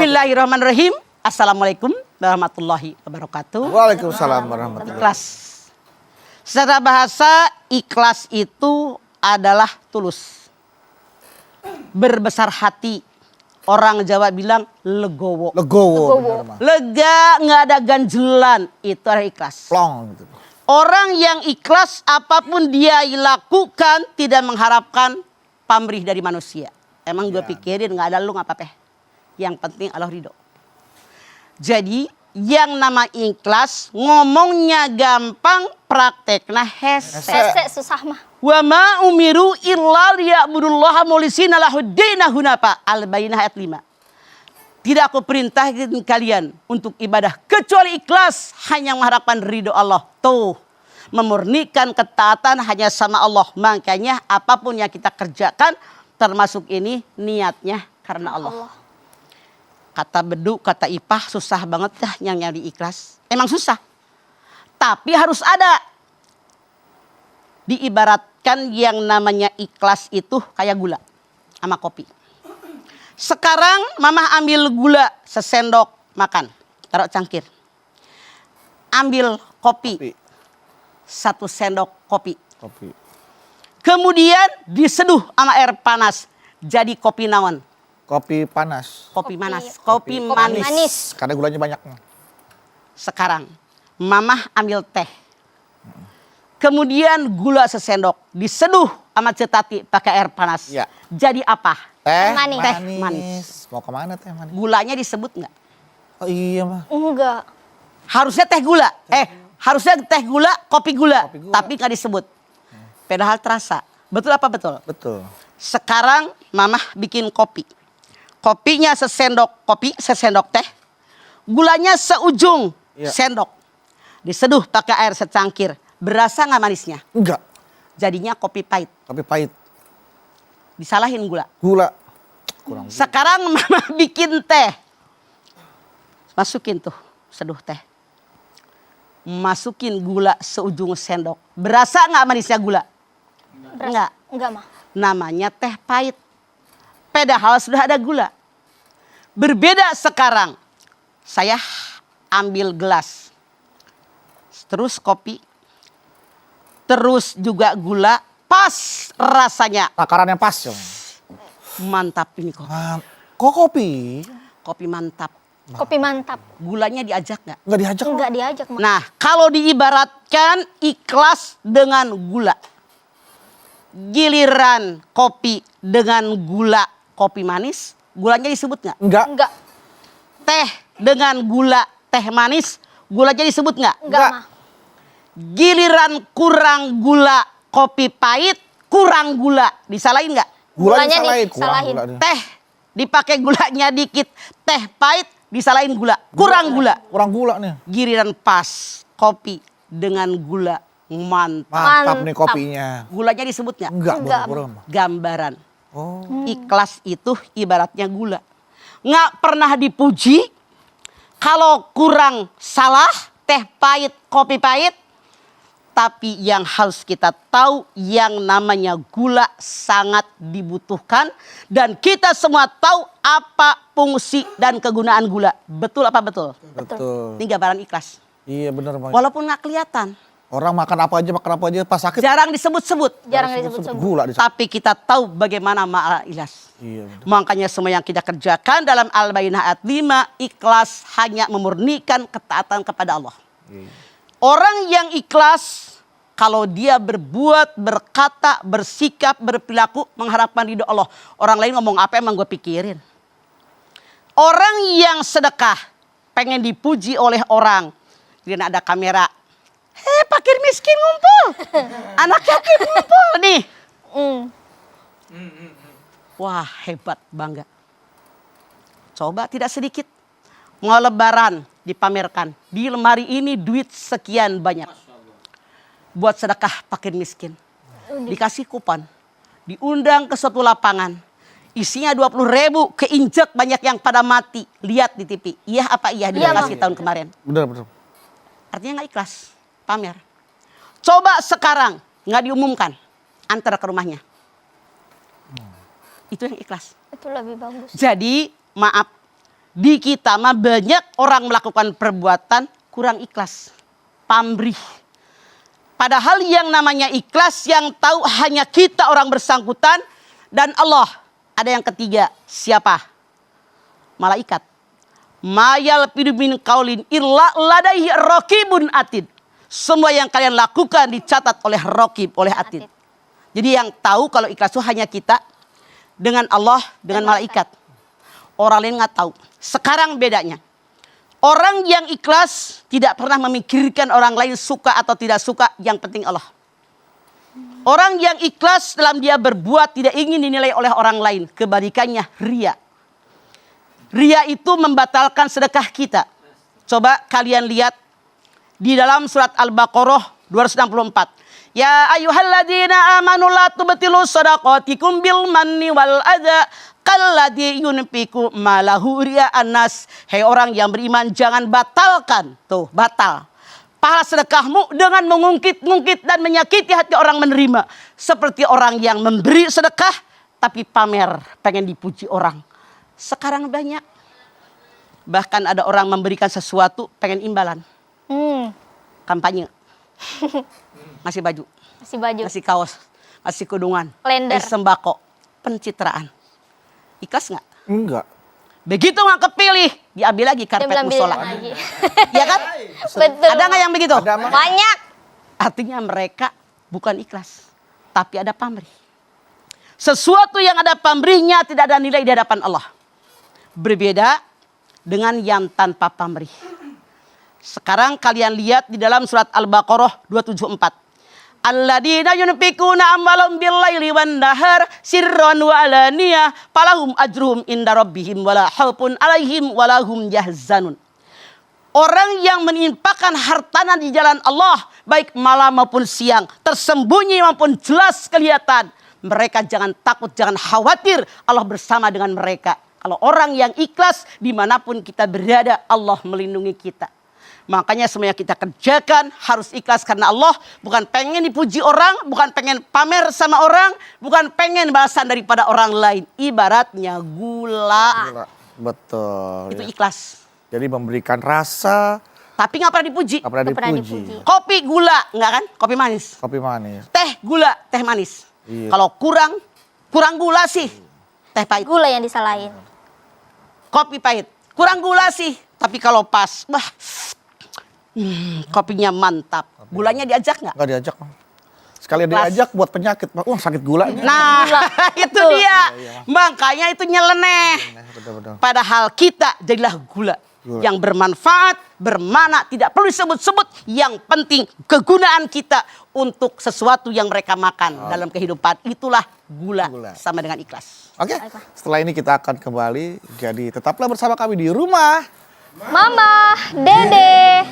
Bismillahirrahmanirrahim. Assalamualaikum warahmatullahi wabarakatuh. Waalaikumsalam warahmatullahi wabarakatuh. Ikhlas. Secara bahasa ikhlas itu adalah tulus. Berbesar hati. Orang Jawa bilang legowo. Legowo. Bener, Ma. Lega, nggak ada ganjelan. Itu adalah ikhlas. Plong gitu. Orang yang ikhlas apapun dia lakukan tidak mengharapkan pamrih dari manusia. Emang gue pikirin nggak ada lu nggak apa-apa. Yang penting Allah ridho. Jadi yang nama ikhlas ngomongnya gampang, prakteknya hese. Hese susah mah. Wa ma umiru illa liya'budullaha mukhlishina lahuddina hunafa. Al-Baqarah ayat 5. Tidak aku perintahkan kalian untuk ibadah kecuali ikhlas, hanya mengharapkan ridho Allah. Tuh, memurnikan ketaatan hanya sama Allah. Makanya apapun yang kita kerjakan termasuk ini niatnya karena Allah. Kata Bedu, kata Ipah susah banget dah yang nyari ikhlas. Emang susah. Tapi harus ada. Diibaratkan yang namanya ikhlas itu kayak gula sama kopi. Sekarang Mama ambil gula sesendok makan. Taruh cangkir. Ambil kopi. 1 sendok kopi. Kemudian diseduh sama air panas. Jadi kopi naon? Kopi panas. Kopi manis. Kopi manis. Karena gulanya banyak. Sekarang Mamah ambil teh. Kemudian gula sesendok. Diseduh sama cetati pakai air panas. Ya. Jadi apa? Teh manis. Teh manis. Mau kemana teh manis? Gulanya disebut nggak? Oh iya mah. Enggak. Harusnya teh gula. Harusnya teh gula, kopi gula. Kopi gula. Tapi nggak disebut. Padahal terasa. Betul apa betul? Betul. Sekarang Mamah bikin kopi. Kopinya sesendok kopi, sesendok teh. Gulanya seujung sendok. Diseduh pakai air secangkir. Berasa nggak manisnya? Enggak. Jadinya kopi pahit. Kopi pahit. Disalahin gula. Gula. Kurang. Sekarang Mamah bikin teh. Masukin tuh seduh teh. Masukin gula seujung sendok. Berasa nggak manisnya gula? Enggak. Enggak mah. Namanya teh pahit. Padahal sudah ada gula. Berbeda sekarang. Saya ambil gelas. Terus kopi. Terus juga gula. Pas rasanya. Takarannya pas dong. Mantap ini kopi. Kok kopi? Kopi mantap. Kopi mantap. Gulanya diajak nggak? Enggak diajak. Enggak diajak mah. Nah, kalau diibaratkan ikhlas dengan gula. Giliran kopi dengan gula kopi manis, gulanya disebut nggak? Enggak. Enggak. Teh dengan gula teh manis, gulanya disebut nggak? Enggak mah. Giliran kurang gula kopi pahit, kurang gula, disalahin nggak? Gulanya disalahin. disalahin. Kurang gula. Teh dipakai gulanya dikit, teh pahit disalahin gula, kurang gula. Kurang gula nih. Giliran pas kopi dengan gula mantap. Mantap nih Mantap. kopinya. Gulanya disebut nggak? Enggak. Enggak. Boro-boro. Gambaran. Oh. Ikhlas itu ibaratnya gula. Nggak pernah dipuji. Kalau kurang salah, teh pahit, kopi pahit. Tapi yang harus kita tahu yang namanya gula sangat dibutuhkan. Dan kita semua tahu apa fungsi dan kegunaan gula. Betul apa betul? Betul. Ini gambaran ikhlas. Iya benar. Walaupun nggak kelihatan. Orang makan apa aja pas sakit. Jarang disebut-sebut. Jarang disebut-sebut. Gula disebut. Tapi kita tahu bagaimana ma'al ikhlas. Iya benar. Makanya semua yang kita kerjakan dalam Al-Baqarah ayat 5, ikhlas hanya memurnikan ketaatan kepada Allah. Iya. Orang yang ikhlas, kalau dia berbuat, berkata, bersikap, berperilaku, mengharapkan ridho Allah. Orang lain ngomong apa emang gue pikirin. Orang yang sedekah, pengen dipuji oleh orang. Kemudian ada kamera. Fakir miskin ngumpul. Anak yatim ngumpul nih. Wah hebat, bangga. Coba tidak sedikit. Mau lebaran dipamerkan. Di lemari ini duit sekian banyak. Buat sedekah fakir miskin. Dikasih kupon. Diundang ke suatu lapangan. Isinya 20.000, keinjek banyak yang pada mati. Lihat di TV. Iya apa iya dia kasih tahun kemarin. Benar. Artinya nggak ikhlas. Pamer. Coba sekarang nggak diumumkan. Antar ke rumahnya. Itu yang ikhlas. Itu lebih bagus. Jadi maaf, Di kita mah banyak orang melakukan perbuatan kurang ikhlas, pamrih. Padahal yang namanya ikhlas yang tahu hanya kita orang bersangkutan dan Allah. Ada yang ketiga, siapa? Malaikat. Ma yalfidu min qaulin illa ladaihi raqibun atid. Semua yang kalian lakukan dicatat oleh raqib, oleh atid. Jadi yang tahu kalau ikhlas itu hanya kita dengan Allah, dengan malaikat. Orang lain nggak tahu. Sekarang bedanya. Orang yang ikhlas tidak pernah memikirkan orang lain suka atau tidak suka. Yang penting Allah. Orang yang ikhlas dalam dia berbuat tidak ingin dinilai oleh orang lain. Kebalikannya ria. Ria itu membatalkan sedekah kita. Coba kalian lihat di dalam surat Al-Baqarah 264. Ya ayyuhalladzina amanu la tubtilu shadaqatikum bil manni wal adza kalladzi yunfiqu malahu ria'an nas. Hei orang yang beriman, jangan batalkan, tuh batal, pahala sedekahmu dengan mengungkit-ungkit dan menyakiti hati orang menerima. Seperti orang yang memberi sedekah tapi pamer, pengen dipuji orang. Sekarang banyak. Bahkan ada orang memberikan sesuatu pengen imbalan. Kampanye. Ngasih baju. Ngasih baju. Ngasih kaos. Ngasih kudungan. Kalender. Ngasih sembako. Pencitraan. Ikhlas nggak? Enggak. Begitu nggak kepilih, diambil lagi karpet musola. Lagi. Ya kan? Betul. Ada nggak yang begitu? Ada, Mak. Banyak. Artinya mereka bukan ikhlas, tapi ada pamrih. Sesuatu yang ada pamrihnya tidak ada nilai di hadapan Allah. Berbeda dengan yang tanpa pamrih. Sekarang kalian lihat di dalam surat Al-Baqarah 274. Alladzina yunfikuna amwalahum bil-laili wan-nahar sirran wa alaniyah falahum ajruhum inda rabbihim wala khaufun 'alaihim wala hum yahzanun. Orang yang menginfakkan hartanya di jalan Allah baik malam maupun siang, tersembunyi maupun jelas kelihatan, mereka jangan takut, jangan khawatir, Allah bersama dengan mereka. Kalau orang yang ikhlas dimanapun kita berada, Allah melindungi kita. Makanya semuanya kita kerjakan harus ikhlas karena Allah. Bukan pengen dipuji orang, bukan pengen pamer sama orang, bukan pengen balasan daripada orang lain. Ibaratnya gula. Gila. Betul. Itu Ya. ikhlas. Jadi memberikan rasa, Tapi nggak pernah dipuji. nggak pernah Nggak pernah dipuji. dipuji. Kopi gula, enggak kan? Kopi manis. Kopi manis. Teh gula, teh manis. Iya. Kalau kurang gula sih, teh pahit. Gula yang disalahin. Kopi pahit. Kurang gula sih, tapi kalau pas, wah, kopinya mantap. Gulanya diajak nggak? Nggak diajak, Bang. Sekali Kelas. diajak buat penyakit, Bang. Wah, sakit gula. Nah, itu Betul. dia. Makanya itu nyeleneh. Betul-betul. Padahal kita jadilah gula. Gula. Yang bermanfaat, bermana, tidak perlu disebut-sebut. Yang penting kegunaan kita untuk sesuatu yang mereka makan dalam kehidupan. Itulah gula, Gula. sama dengan ikhlas. Oke, setelah ini kita akan kembali. Jadi tetaplah bersama kami di rumah. Mama, Dede.